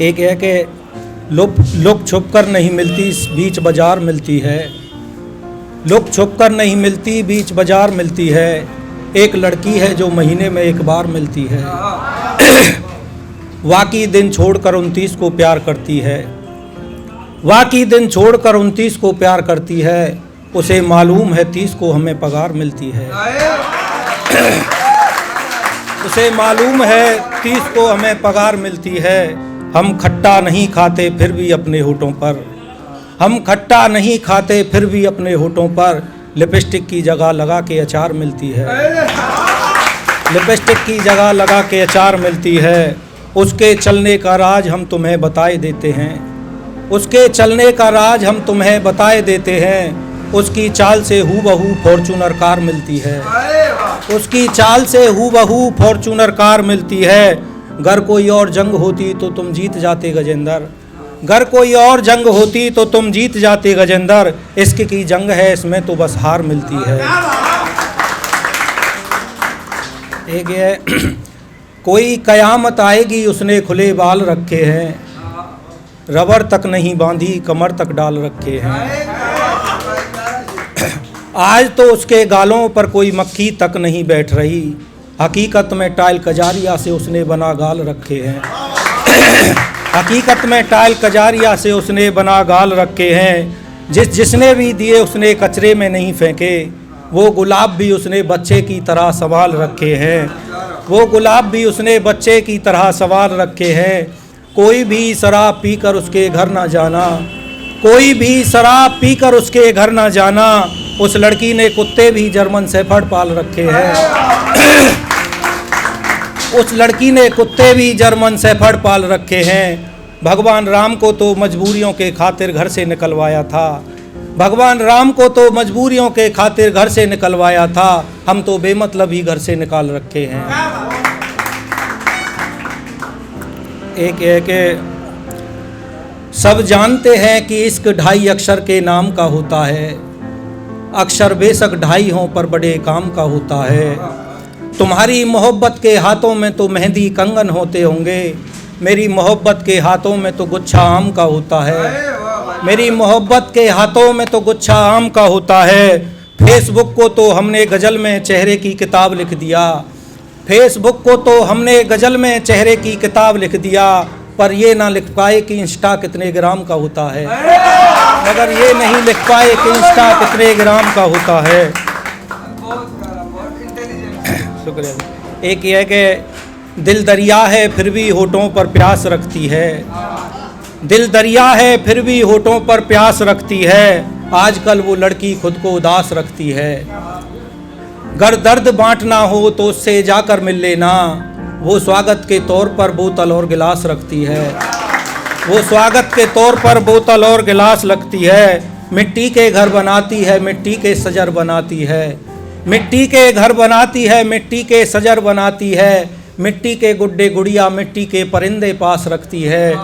एक है कि लुक छुप कर नहीं मिलती, बीच बाजार मिलती है। लुक छुप कर नहीं मिलती, बीच बाजार मिलती है। एक लड़की है जो महीने में एक बार मिलती है। वाकई दिन छोड़कर 29 को प्यार करती है। वाकई दिन छोड़कर 29 को प्यार करती है। उसे मालूम है 30 को हमें पगार मिलती है। उसे मालूम है 30 को हमें पगार मिलती है। हम खट्टा नहीं खाते फिर भी अपने होठों पर, हम खट्टा नहीं खाते फिर भी अपने होठों पर लिपस्टिक की जगह लगा के अचार मिलती है। लिपस्टिक की जगह लगा के अचार मिलती है। उसके चलने का राज हम तुम्हें बताए देते हैं। उसके चलने का राज हम तुम्हें बताए देते हैं। उसकी चाल से हूबहू फॉर्च्यूनर कार मिलती है। उसकी चाल से हूबहू फॉर्च्यूनर कार मिलती है। घर कोई और जंग होती तो तुम जीत जाते गजेंद्र। घर कोई और जंग होती तो तुम जीत जाते गजेंद्र। इश्क की जंग है इसमें तो बस हार मिलती है। एक है कोई कयामत आएगी उसने खुले बाल रखे हैं। रबर तक नहीं बांधी कमर तक डाल रखे हैं। आज तो उसके गालों पर कोई मक्खी तक नहीं बैठ रही। हकीकत में टाइल कजारिया से उसने बना गाल रखे हैं। हकीकत में टाइल कजारिया से उसने बना गाल रखे हैं। जिसने भी दिए उसने कचरे में नहीं फेंके। वो गुलाब भी उसने बच्चे की तरह संभाल रखे हैं। वो गुलाब भी उसने बच्चे की तरह संभाल रखे हैं। कोई भी शराब पीकर उसके घर ना जाना। कोई भी शराब पीकर उसके घर ना जाना। उस लड़की ने कुत्ते भी जर्मन शेफर्ड पाल रखे हैं। उस लड़की ने कुत्ते भी जर्मन शेफर्ड पाल रखे हैं। भगवान राम को तो मजबूरियों के खातिर घर से निकलवाया था। भगवान राम को तो मजबूरियों के खातिर घर से निकलवाया था। हम तो बेमतलब ही घर से निकाल रखे हैं। एक है कि सब जानते हैं कि इश्क 2.5 अक्षर के नाम का होता है। अक्षर बेशक 2.5 हों पर बड़े काम का होता है। तुम्हारी मोहब्बत के हाथों में तो मेहंदी कंगन होते होंगे। मेरी मोहब्बत के हाथों में तो गुच्छा आम का होता है। मेरी मोहब्बत के हाथों में तो गुच्छा आम का होता है। फेसबुक को तो हमने गज़ल में चेहरे की किताब लिख दिया। फेसबुक को तो हमने गज़ल में चेहरे की किताब लिख दिया। पर ये ना लिख पाए कि इंस्टा कितने ग्राम का होता है। मगर ये नहीं लिख पाए कि इंस्टा कितने ग्राम का होता है। शुक्रिया। एक ये कि दिल दरिया है फिर भी होठों पर प्यास रखती है। दिल दरिया है फिर भी होठों पर प्यास रखती है। आजकल वो लड़की खुद को उदास रखती है। गर दर्द बांटना हो तो उससे जाकर मिल लेना। वो स्वागत के तौर पर बोतल और गिलास रखती है। वो स्वागत के तौर पर बोतल और गिलास रखती है। मिट्टी के घर बनाती है, मिट्टी के सजर बनाती है। मिट्टी के घर बनाती है, मिट्टी के सजर बनाती है। मिट्टी के गुड्डे गुड़िया मिट्टी के परिंदे पास रखती है।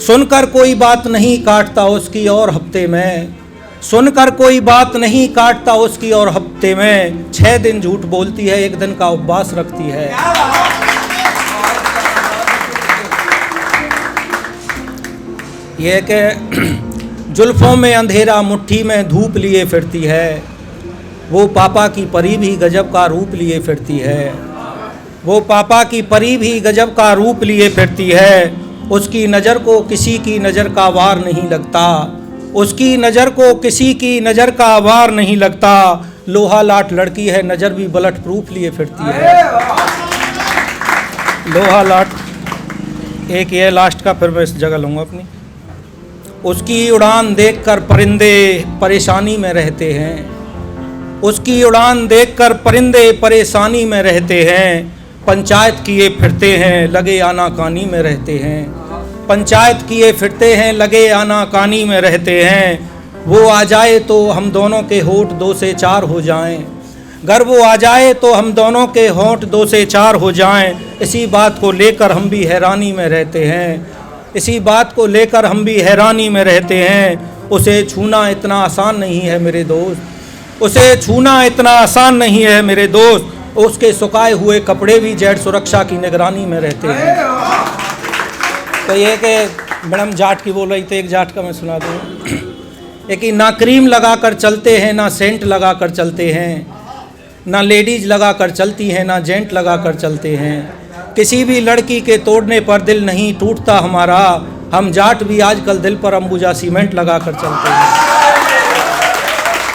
सुनकर कोई बात नहीं काटता उसकी और हफ्ते में। सुनकर कोई बात नहीं काटता उसकी और हफ्ते में। 6 दिन झूठ बोलती है, 1 दिन का उपवास रखती है। यह कि जुल्फों में अंधेरा मुट्ठी में धूप लिए फिरती है। वो पापा की परी भी गजब का रूप लिए फिरती है। वो पापा की परी भी गजब का रूप लिए फिरती है। उसकी नज़र को किसी की नज़र का वार नहीं लगता। उसकी नज़र को किसी की नज़र का वार नहीं लगता। लोहा लाट लड़की है, नज़र भी बुलेट प्रूफ लिए फिरती है। लोहा लाट। एक ये लास्ट का, फिर मैं इस जगह लूँगा अपनी। उसकी उड़ान देखकर परिंदे परेशानी में रहते हैं। उसकी उड़ान देखकर परिंदे परेशानी में रहते हैं। पंचायत किए फिरते हैं, लगे आनाकानी में रहते हैं। पंचायत किए फिरते हैं, लगे आनाकानी में रहते हैं। वो आ जाए तो हम दोनों के होठ 2 से 4 हो जाएं। अगर वो आ जाए तो हम दोनों के होठ 2 से 4 हो जाएं। इसी बात को लेकर हम भी हैरानी में रहते हैं। इसी बात को लेकर हम भी हैरानी में रहते हैं। उसे छूना इतना आसान नहीं है मेरे दोस्त। उसे छूना इतना आसान नहीं है मेरे दोस्त। उसके सुखाए हुए कपड़े भी जेड सुरक्षा की निगरानी में रहते हैं। तो ये कि मैडम जाट की बोल रही थी, एक जाट का मैं सुना दूँ। ये कि ना क्रीम लगा कर चलते हैं, ना सेंट लगा कर चलते हैं, ना लेडीज लगा कर चलती हैं, ना जेंट लगा कर चलते हैं। किसी भी लड़की के तोड़ने पर दिल नहीं टूटता हमारा, हम जाट भी आजकल दिल पर अंबुजा सीमेंट लगा कर चलते हैं।